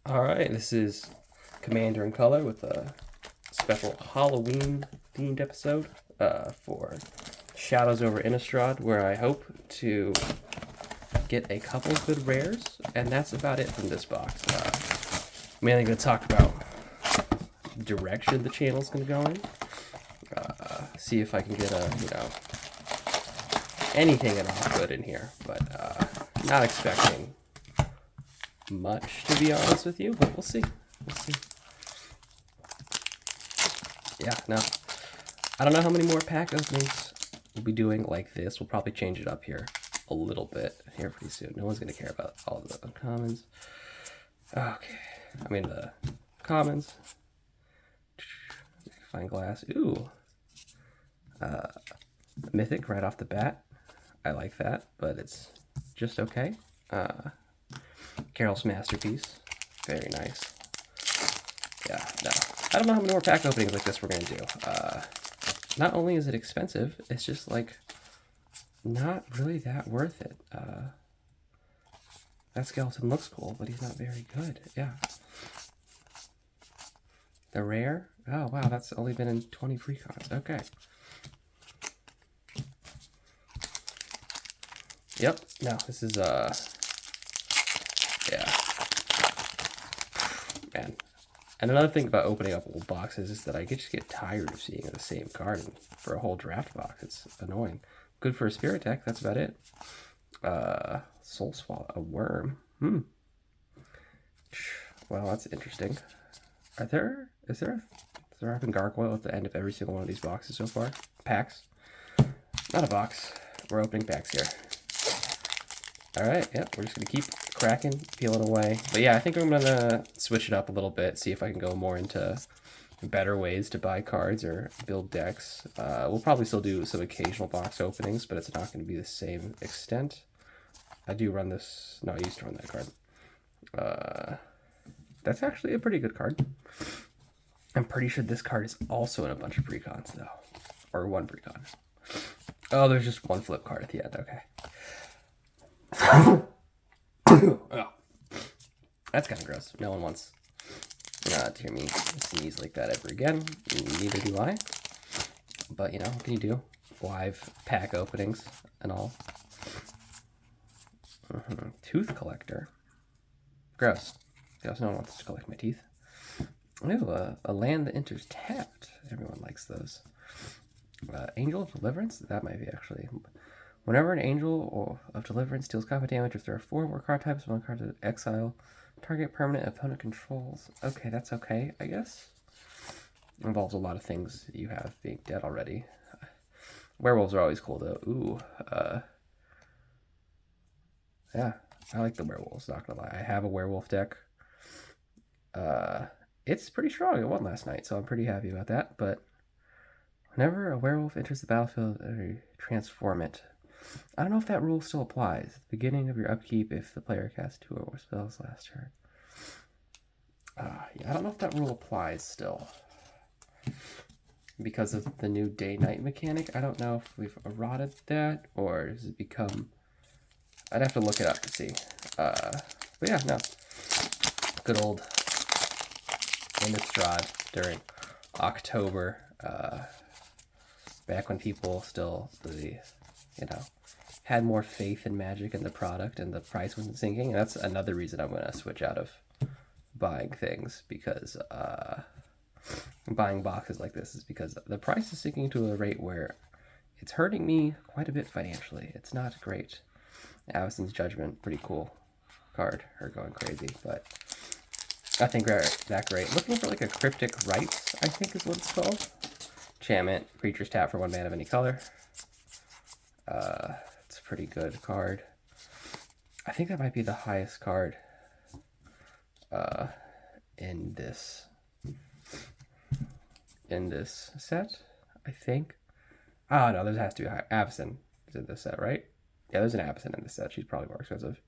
Alright, this is Commander in Color with a special Halloween themed episode for Shadows over Innistrad, where I hope to get a couple good rares, and that's about it from this box. Mainly going to talk about direction the channel's going to go in, see if I can get anything at all good in here, but not expecting much, to be honest with you, but we'll see. Yeah, no. I don't know how many more pack openings we'll be doing like this. We'll probably change it up here a little bit here pretty soon. No one's going to care about all the uncommons. Okay. I mean, the commons. Fine glass. Ooh. Mythic right off the bat. I like that, but it's just okay. Carol's Masterpiece. Very nice. Yeah, no. I don't know how many more pack openings like this we're going to do. Not only is it expensive, it's just, like, not really that worth it. That skeleton looks cool, but he's not very good. Yeah. The rare? Oh, wow, that's only been in 20 precons. Okay. Yep. No, this is, yeah. Man. And another thing about opening up old boxes is that I just get tired of seeing the same card for a whole draft box. It's annoying. Good for a spirit deck, that's about it. Soul Swallow, a worm. Well, that's interesting. Is there a gargoyle at the end of every single one of these boxes so far? Packs? Not a box. We're opening packs here. Alright, yep, we're just going to keep cracking, peeling away. But yeah, I think I'm going to switch it up a little bit, see if I can go more into better ways to buy cards or build decks. We'll probably still do some occasional box openings, but it's not going to be the same extent. I do run this... No, I used to run that card. That's actually a pretty good card. I'm pretty sure this card is also in a bunch of precons, though. Or one precon. Oh, there's just one flip card at the end, okay. Oh. That's kind of gross. No one wants to hear me sneeze like that ever again. Neither do I. But, you know, what can you do? Live pack openings and all. Tooth collector. Gross. No one wants to collect my teeth. Ooh, a land that enters tapped. Everyone likes those. Angel of Deliverance? That might be actually... Whenever an Angel of Deliverance deals combat damage, if there are 4 more card types, 1 card to exile, target permanent opponent controls. Okay, that's okay, I guess. Involves a lot of things that you have being dead already. Werewolves are always cool, though. Ooh, yeah, I like the werewolves, not gonna lie. I have a werewolf deck. It's pretty strong. It won last night, so I'm pretty happy about that. But whenever a werewolf enters the battlefield, transform it. I don't know if that rule still applies. At the beginning of your upkeep, if the player casts 2 or more spells last turn. Yeah, I don't know if that rule applies still. Because of the new day-night mechanic. I don't know if we've eroded that, or has it become... I'd have to look it up to see. But yeah, no. Good old Innistrad during October. Back when people still, had more faith in Magic and the product, and the price wasn't sinking. And that's another reason I'm going to switch out of buying things, because buying boxes like this is because the price is sinking to a rate where it's hurting me quite a bit financially. It's not great. Avison's Judgment, pretty cool card. Her going crazy, but nothing that great. Looking for like a Cryptic Rites, I think is what it's called. Enchantment, creatures tap for 1 mana of any color. It's a pretty good card. I think that might be the highest card in this set, I think. Oh no, there has to be a Avison is in this set, right? Yeah, there's an Avison in this set. She's probably more expensive.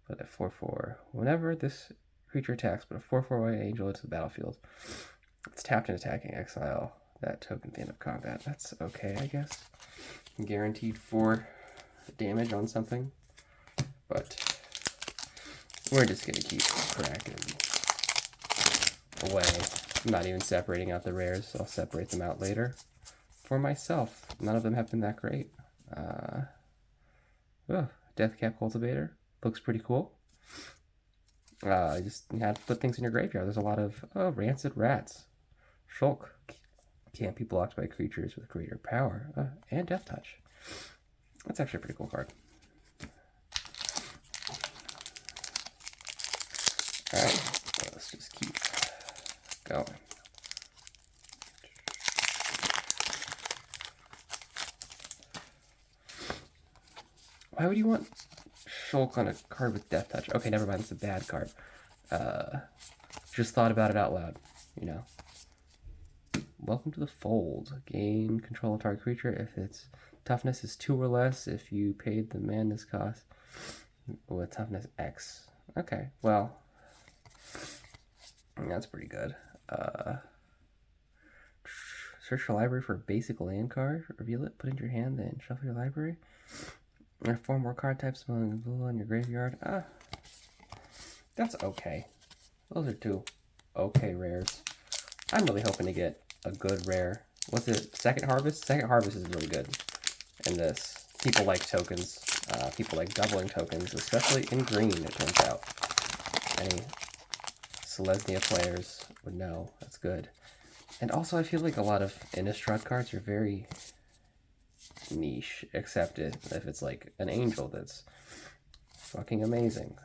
But at 4/4, whenever this creature attacks, put a 4/4 white angel into the battlefield. It's tapped and attacking, exile that token at the end of combat. That's okay, I guess. Guaranteed 4 damage on something. But We're just gonna keep cracking away. I'm not even separating out the rares. I'll separate them out later for myself. None of them have been that great. Deathcap Cultivator looks pretty cool. You just have to put things in your graveyard. There's a lot of Rancid Rats. Shulk can't be blocked by creatures with greater power. And Death Touch. That's actually a pretty cool card. Alright, let's just keep going. Why would you want Shulk on a card with Death Touch? Okay, never mind, it's a bad card. Just thought about it out loud, you know. Welcome to the fold. Gain control of target creature if its toughness is 2 or less, if you paid the madness cost with toughness X. Okay, well, that's pretty good. Search your library for a basic land card, reveal it, put it in your hand, then shuffle your library. There are 4 more card types available in your graveyard. That's okay. Those are 2 okay rares. I'm really hoping to get a good rare. What's it? Second Harvest? Second Harvest is really good in this. People like tokens. People like doubling tokens, especially in green, it turns out. Any Selesnya players would know. That's good. And also, I feel like a lot of Innistrad cards are very niche, except if it's like an angel that's fucking amazing.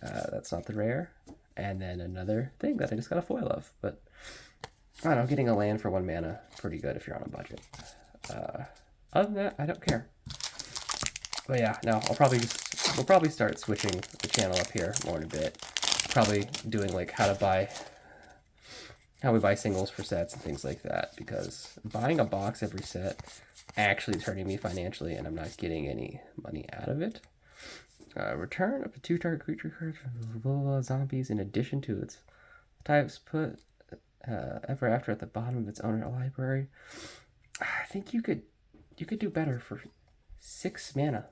That's not the rare. And then another thing that I just got a foil of. But, I don't know, getting a land for 1 mana, pretty good if you're on a budget. Other than that, I don't care. But yeah, no, we'll probably start switching the channel up here more in a bit. Probably doing like how we buy singles for sets and things like that, because buying a box every set actually is hurting me financially and I'm not getting any money out of it. Return up to 2 target creature cards from zombies in addition to its types. Put ever after at the bottom of its owner library. I think you could do better for 6 mana.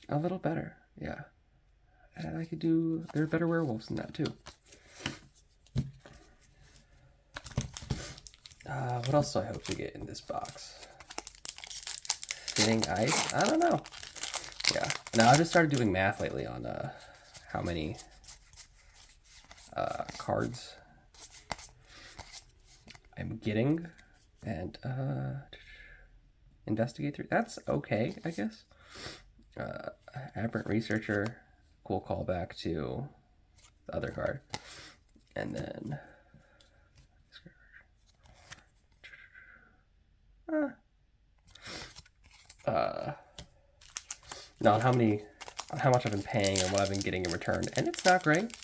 A little better, yeah. And I could do. There are better werewolves than that too. What else do I hope to get in this box? Thinning Ice? I don't know. Yeah. Now I've just started doing math lately on how many cards I'm getting and investigate through. That's okay, I guess. Aberrant Researcher, cool callback to the other card. And then not how much I've been paying and what I've been getting in return, and it's not great,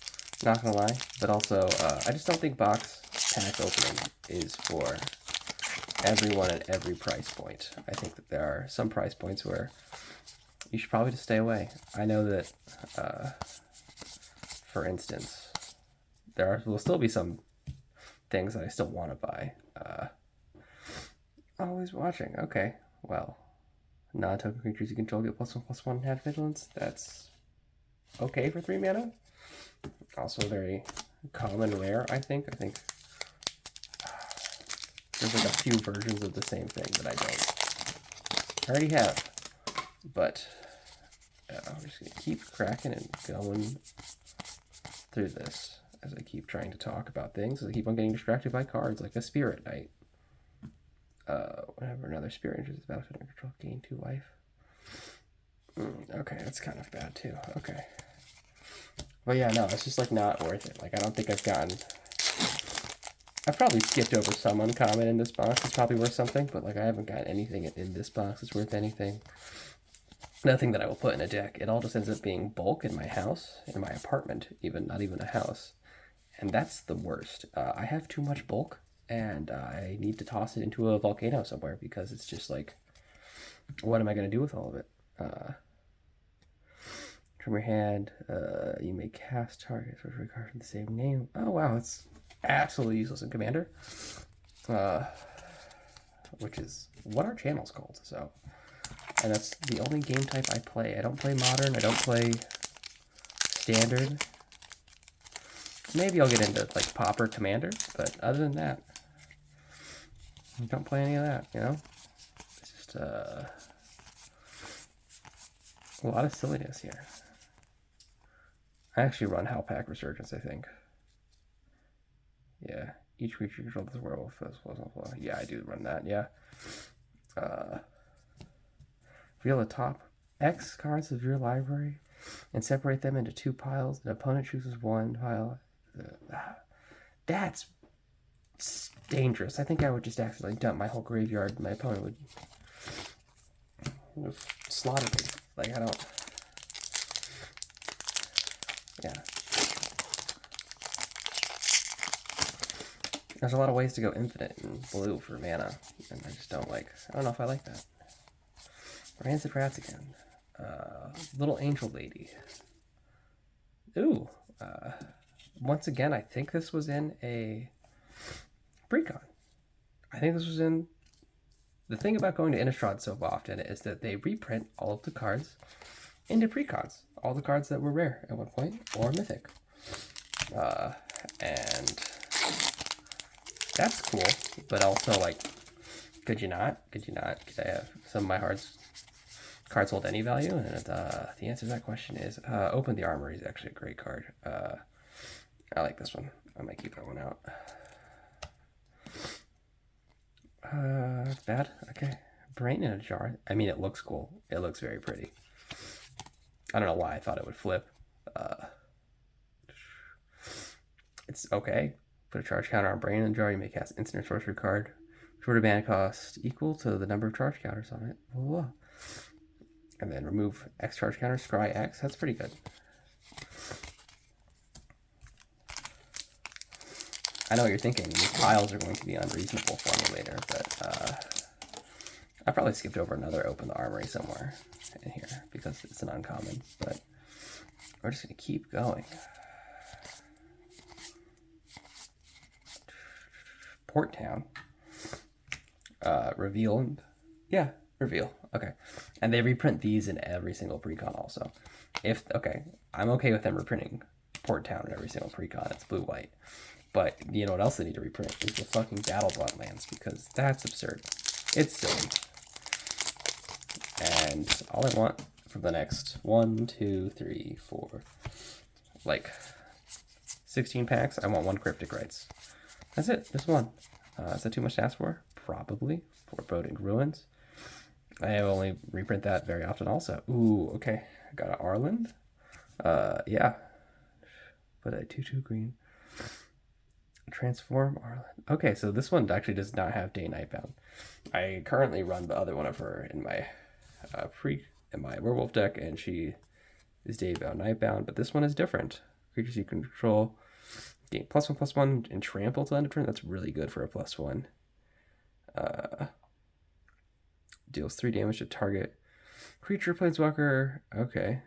not gonna lie. But also, I just don't think box pack opening is for everyone at every price point. I think that there are some price points where you should probably just stay away. I know that, for instance, will still be some things that I still want to buy. Always watching. Okay, well, non-token creatures you control get +1/+1 had vigilance. That's okay for 3 mana. Also very common rare, I think. I think there's like a few versions of the same thing that I already have. But I'm just going to keep cracking and going through this as I keep trying to talk about things, as I keep on getting distracted by cards like a Spirit Knight. Whenever another spirit enters the battlefield under control, gain 2 life. Okay, that's kind of bad too. Okay. But yeah, no, it's just like not worth it. Like, I don't think I've probably skipped over some uncommon in this box. It's probably worth something, but like I haven't got anything in this box that's worth anything. Nothing that I will put in a deck. It all just ends up being bulk in my house, in my apartment, not even a house. And that's the worst. I have too much bulk, and I need to toss it into a volcano somewhere because it's just like, what am I going to do with all of it? From your hand, you may cast targets for every card with the same name. Oh wow, it's absolutely useless in Commander. Which is what our channel's called, so. And that's the only game type I play. I don't play Modern, I don't play standard. Maybe I'll get into like Pauper Commander, but other than that, I don't play any of that, you know? It's just a lot of silliness here. I actually run Howlpack Resurgence, I think. Yeah, each creature controlled this werewolf. Yeah, I do run that, yeah. Reveal the top X cards of your library and separate them into 2 piles. The opponent chooses 1 pile. That's dangerous. I think I would just accidentally dump my whole graveyard. My opponent would have slaughtered me. Like, I don't... Yeah. There's a lot of ways to go infinite in blue for mana, and I just don't like... I don't know if I like that. Rancid Rats again. Little Angel Lady. Ooh. Once again, I think this was in a Precon. I think this was in... The thing about going to Innistrad so often is that they reprint all of the cards into Precons. All the cards that were rare at one point, or Mythic. And that's cool, but also, like, could you not? Could you not? Could I have some of my cards hold any value? And the answer to that question is Open the Armory is actually a great card. I like this one. I might keep that one out. That's bad. Okay. Brain in a Jar. I mean, it looks cool. It looks very pretty. I don't know why I thought it would flip. It's okay. Put a charge counter on Brain in a Jar. You may cast instant or sorcery card. Short of mana cost equal to the number of charge counters on it. Whoa. And then remove X charge counter, scry X. That's pretty good. I know what you're thinking. These piles are going to be unreasonable for me later, but I probably skipped over another Open the Armory somewhere in here because it's an uncommon, but we're just going to keep going. Port Town. Reveal. Yeah, reveal. Okay. And they reprint these in every single precon also. Okay, I'm okay with them reprinting Port Town in every single precon. It's blue-white. But you know what else they need to reprint is the fucking Battlebond lands, because that's absurd. It's silly. And all I want for the next 1, 2, 3, 4, like 16 packs, I want 1 Cryptic Rites. That's it, just 1. Is that too much to ask for? Probably. Foreboding Ruins. I only reprint that very often also. Ooh, okay. I got an Arland. Yeah. Put a 2/2 green. Transform Arland. Okay, so this one actually does not have Day Night Bound. I currently run the other one of her in my in my werewolf deck, and she is Day Bound, Night Bound, but this one is different. Creatures you control gain +1/+1 and trample till end of turn. That's really good for a +1. Deals 3 damage to target creature, planeswalker. Okay.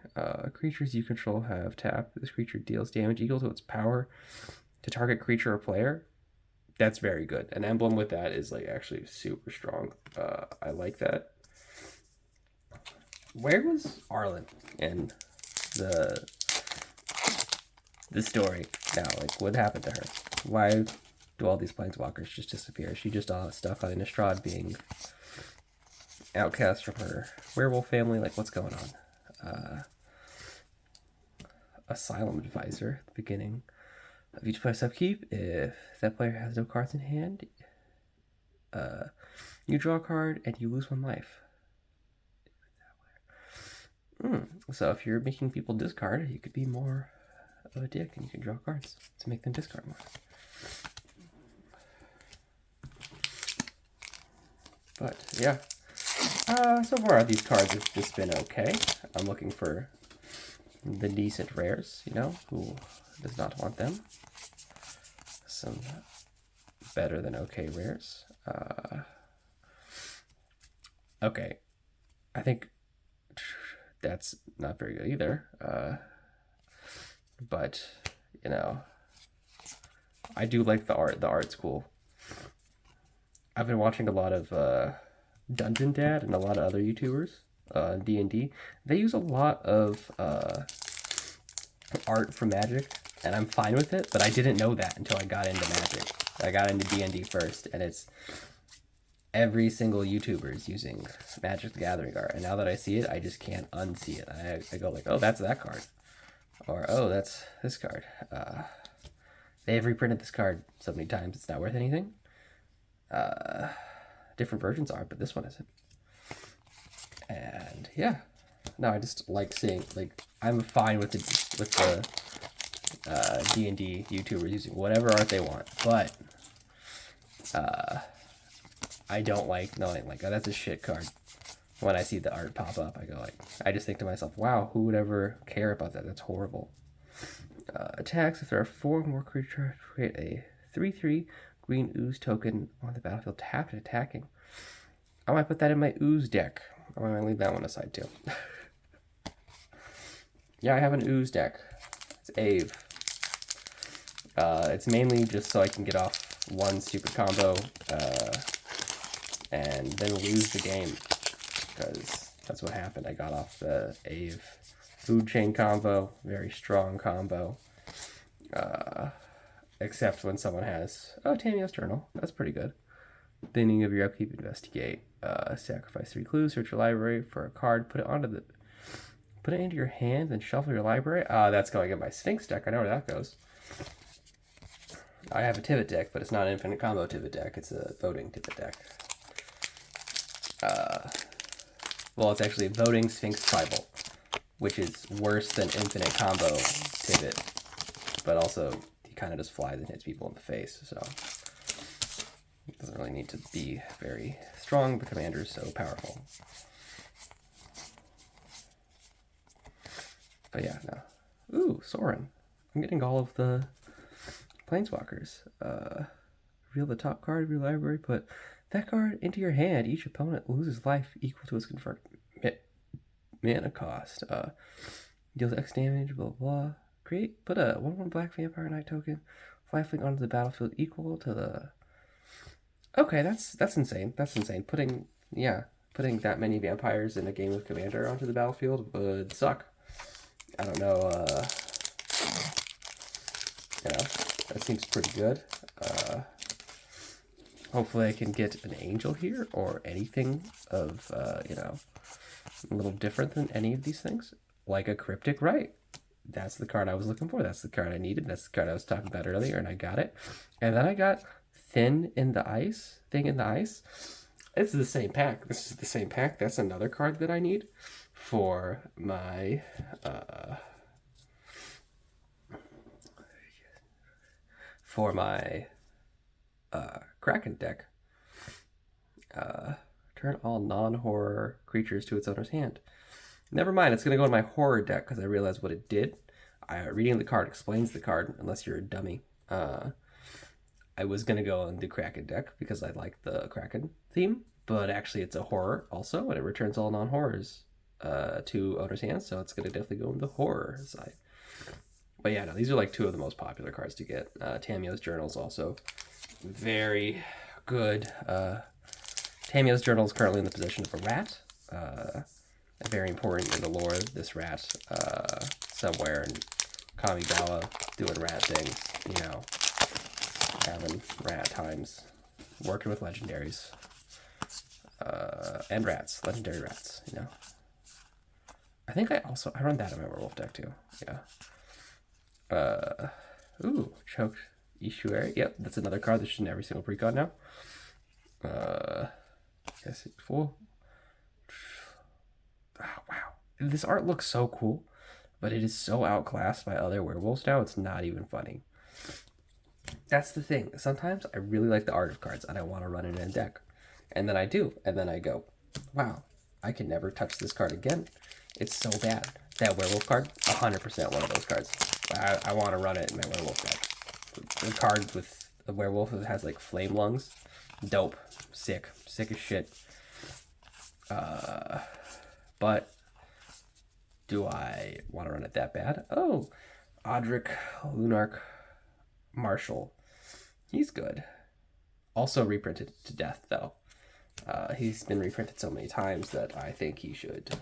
Creatures you control have tap. This creature deals damage equal to its power to target creature or player. That's very good. An emblem with that is like actually super strong. I like that. Where was Arlen in the story now? Like, what happened to her? Why do all these planeswalkers just disappear? Is she just stuck on Innistrad being outcast from her werewolf family? Like, what's going on? Asylum Advisor at the beginning of each player's upkeep. If that player has no cards in hand, you draw a card and you lose 1 life. So if you're making people discard, you could be more of a dick and you can draw cards to make them discard more. But yeah, so far these cards have just been okay. I'm looking for the decent rares, you know, who does not want them. Some better than okay rares. Okay, I think that's not very good either. But you know, I do like the art. The art's cool. I've been watching a lot of Dungeon Dad and a lot of other YouTubers, D&D. They use a lot of art from Magic, and I'm fine with it, but I didn't know that until I got into Magic. I got into D&D first, and it's every single YouTuber is using Magic the Gathering art, and now that I see it, I just can't unsee it. I go like, oh, that's that card, or oh, that's this card. They've reprinted this card so many times it's not worth anything. Different versions are, but this one isn't. And yeah, no, I just like seeing, like, I'm fine with the D&D YouTubers using whatever art they want, but I don't like knowing, like, oh, that's a shit card. When I see the art pop up, I go like, I just think to myself, wow, who would ever care about that? That's horrible. Attacks, if there are 4 or more creatures, create a 3/3 green ooze token on the battlefield, tapped and attacking. I might put that in my ooze deck. I might leave that one aside too. Yeah, I have an ooze deck. It's Ave. It's mainly just so I can get off one stupid combo and then lose the game, because that's what happened. I got off the Ave food chain combo, very strong combo, except when someone has, oh, Tamiyo's Journal, that's pretty good. Beginning of your upkeep, investigate, sacrifice 3 clues, search your library for a card, put it into your hand, and shuffle your library. That's going in my Sphinx deck. I know where that goes. I have a Tivit deck, but it's not an infinite combo Tivit deck. It's a voting Tivit deck. Well, it's actually a voting Sphinx Tribal, which is worse than infinite combo Tivit, but also he kind of just flies and hits people in the face, so it doesn't really need to be very strong. The commander is so powerful. But yeah, no. Ooh, Sorin. I'm getting all of the Planeswalkers. Reveal the top card of your library, put that card into your hand. Each opponent loses life equal to its confirmed mana cost. Deals X damage, blah, blah. Put a 1/1 black Vampire Knight token, lifelink onto the battlefield equal to the... Okay, that's insane. That's insane. Putting that many vampires in a game of Commander onto the battlefield would suck. I don't know, that seems pretty good. Hopefully I can get an angel here, or anything of, a little different than any of these things. Like a Cryptic Rite. That's the card I was looking for. That's the card I needed. That's the card I was talking about earlier, and I got it. And then I got Thing in the Ice. It's the same pack. This is the same pack. That's another card that I need for my Kraken deck. Turn all non-horror creatures to its owner's hand. Never mind, it's going to go in my horror deck because I realized what it did. Reading the card explains the card, unless you're a dummy. I was going to go in the Kraken deck because I like the Kraken theme, but actually it's a horror also, and it returns all non-horrors to owner's hands, so it's going to definitely go in the horror side. But yeah, no, these are like 2 of the most popular cards to get. Tamiyo's Journal is also very good. Tamiyo's Journal is currently in the possession of a rat. Very important in the lore. This rat somewhere in Kamigawa doing rat things, having rat times, working with legendaries, and rats, legendary rats, I think I run that in my werewolf deck too. Yeah. Ooh, choked Ishuari. Yep, that's another card that's in every single precon now. Yes, full. Oh, wow. This art looks so cool, but it is so outclassed by other werewolves now, it's not even funny. That's the thing. Sometimes I really like the art of cards and I want to run it in a deck. And then I do. And then I go, wow, I can never touch this card again. It's so bad. That werewolf card, 100% one of those cards. I want to run it in my werewolf deck. The card with a werewolf that has like flame lungs. Dope. Sick. Sick as shit. But do I want to run it that bad? Oh, Audric Lunark Marshall. He's good. Also reprinted to death, though. He's been reprinted so many times that I think he should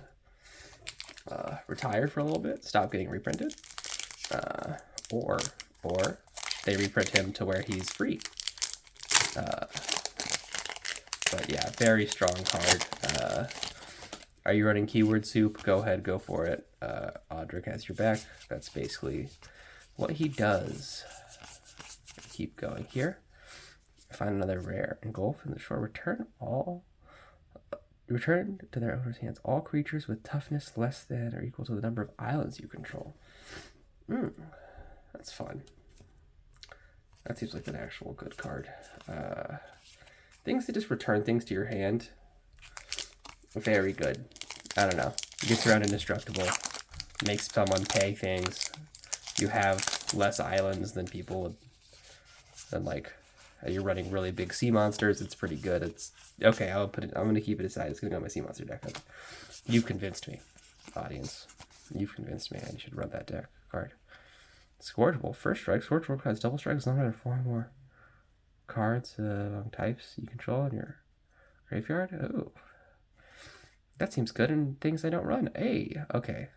retire for a little bit, stop getting reprinted. Or they reprint him to where he's free. But yeah, very strong card. Are you running Keyword Soup? Go ahead, go for it. Audric has your back. That's basically what he does. Keep going here. Find another rare. Engulf in the shore. Return to their owner's hands all creatures with toughness less than or equal to the number of islands you control. That's fun. That seems like an actual good card. Things that just return things to your hand. Very good. I don't know. Gets around indestructible. Makes someone pay things. You have less islands than people would. Than like, you're running really big sea monsters. It's pretty good. It's okay. I'll put it. I'm gonna keep it aside. It's gonna go on my sea monster deck. You've convinced me, audience. You've convinced me. I should run that deck card. Scorchable. First strike. Scorchable has double strikes. No matter 4 more cards types you control in your graveyard. Oh. That seems good in things I don't run. Hey, okay.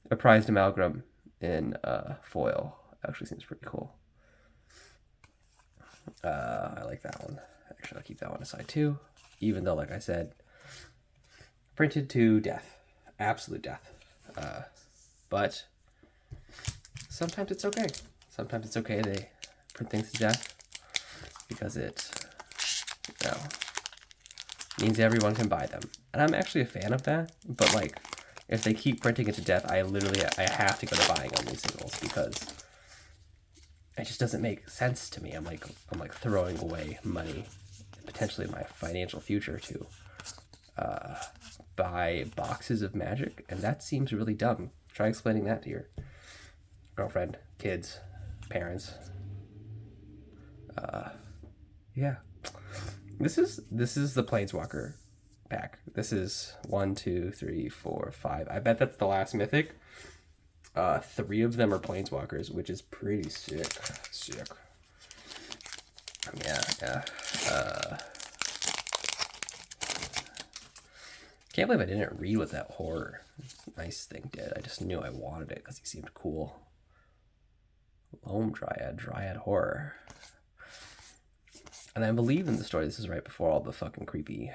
A prized amalgam in foil actually seems pretty cool. I like that one. Actually, I'll keep that one aside too. Even though, like I said, printed to death. Absolute death. But sometimes it's okay. Sometimes it's okay they print things to death because it, you know, means everyone can buy them. And I'm actually a fan of that, but like, if they keep printing it to death, I have to go to buying only singles because it just doesn't make sense to me. I'm like throwing away money, potentially my financial future to buy boxes of Magic, and that seems really dumb. Try explaining that to your girlfriend, kids, parents. Yeah. This is the Planeswalker pack. This is 1, 2, 3, 4, 5. I bet that's the last mythic. 3 of them are Planeswalkers, which is pretty sick. Sick. Yeah. Can't believe I didn't read what that horror nice thing did. I just knew I wanted it because he seemed cool. Loam Dryad horror. And I believe in the story, this is right before all the fucking creepy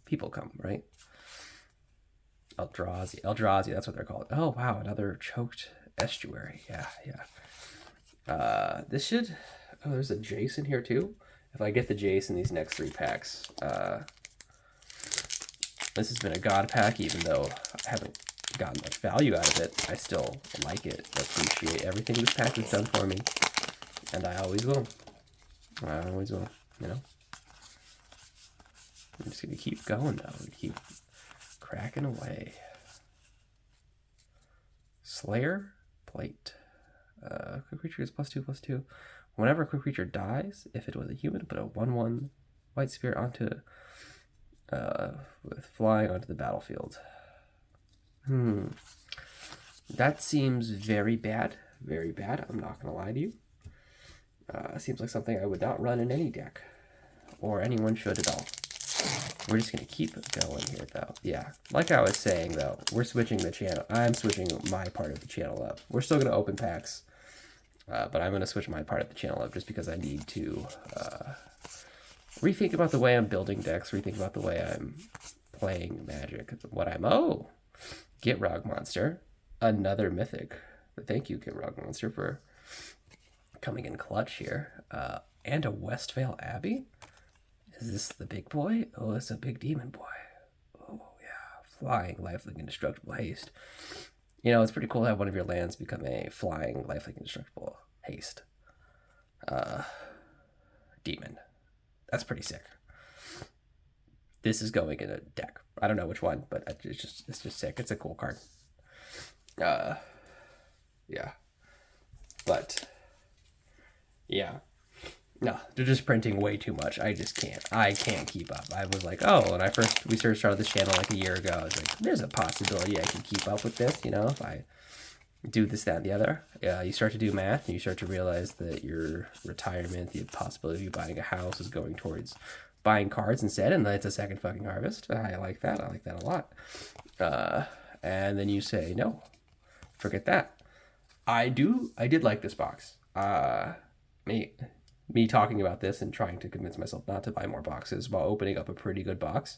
people come, right? Eldrazi, that's what they're called. Oh, wow, another choked estuary. Yeah. This should... Oh, there's a Jace in here, too. If I get the Jace in these next 3 packs. This has been a god pack, even though I haven't gotten much value out of it. I still like it, appreciate everything this pack has done for me. And I always will. You know? I'm just going to keep going, though. Keep cracking away. Slayer Plate. Quick creature is +2/+2. Whenever a quick creature dies, if it was a human, put a 1/1 white spirit onto with flying onto the battlefield. That seems very bad. Very bad. I'm not going to lie to you. Seems like something I would not run in any deck. Or anyone should at all. We're just going to keep going here, though. Yeah, like I was saying, though, we're switching the channel. I'm switching my part of the channel up. We're still going to open packs, but I'm going to switch my part of the channel up just because I need to rethink about the way I'm building decks, rethink about the way I'm playing Magic. What I'm... Oh! Gitrog Monster. Another mythic. Thank you, Gitrog Monster, for coming in clutch here. And a Westvale Abbey? Is this the big boy? Oh, it's a big demon boy. Oh, yeah. Flying, lifelink, indestructible haste. You know, it's pretty cool to have one of your lands become a flying, lifelink, indestructible haste. Demon. That's pretty sick. This is going in a deck. I don't know which one, but it's just sick. It's a cool card. Yeah. But, yeah. No, they're just printing way too much. I just can't. I can't keep up. I was like, oh, when we started this channel like a year ago, I was like, there's a possibility I can keep up with this, you know, if I do this, that, and the other. Yeah, you start to do math, and you start to realize that your retirement, the possibility of you buying a house is going towards buying cards instead, and then it's a second fucking harvest. I like that. I like that a lot. And then you say, no, forget that. I did like this box. Me talking about this and trying to convince myself not to buy more boxes while opening up a pretty good box,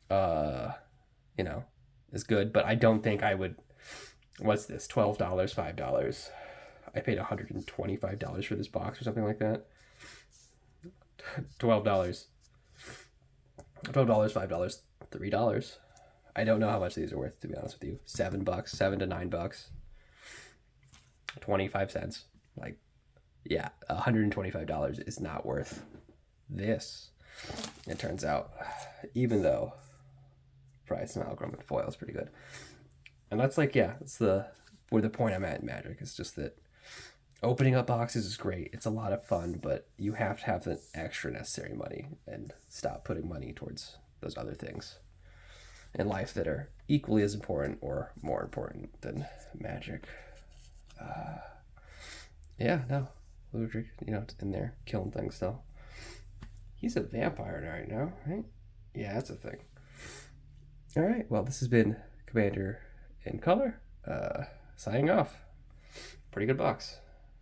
you know, is good. But I don't think I would. What's this? $12, $5. I paid $125 for this box or something like that. $12, $5, $3. I don't know how much these are worth, to be honest with you. $7, $7 to $9, 25 cents. Like, yeah, $125 is not worth this. It turns out, even though price and hologram and foil is pretty good. And that's like, yeah, it's where the point I'm at in Magic is just that opening up boxes is great. It's a lot of fun, but you have to have the extra necessary money and stop putting money towards those other things in life that are equally as important or more important than Magic. Yeah, no. Ludwig, in there killing things still. He's a vampire right now, right? Yeah, that's a thing. All right, well, this has been Commander in Color, signing off. Pretty good box.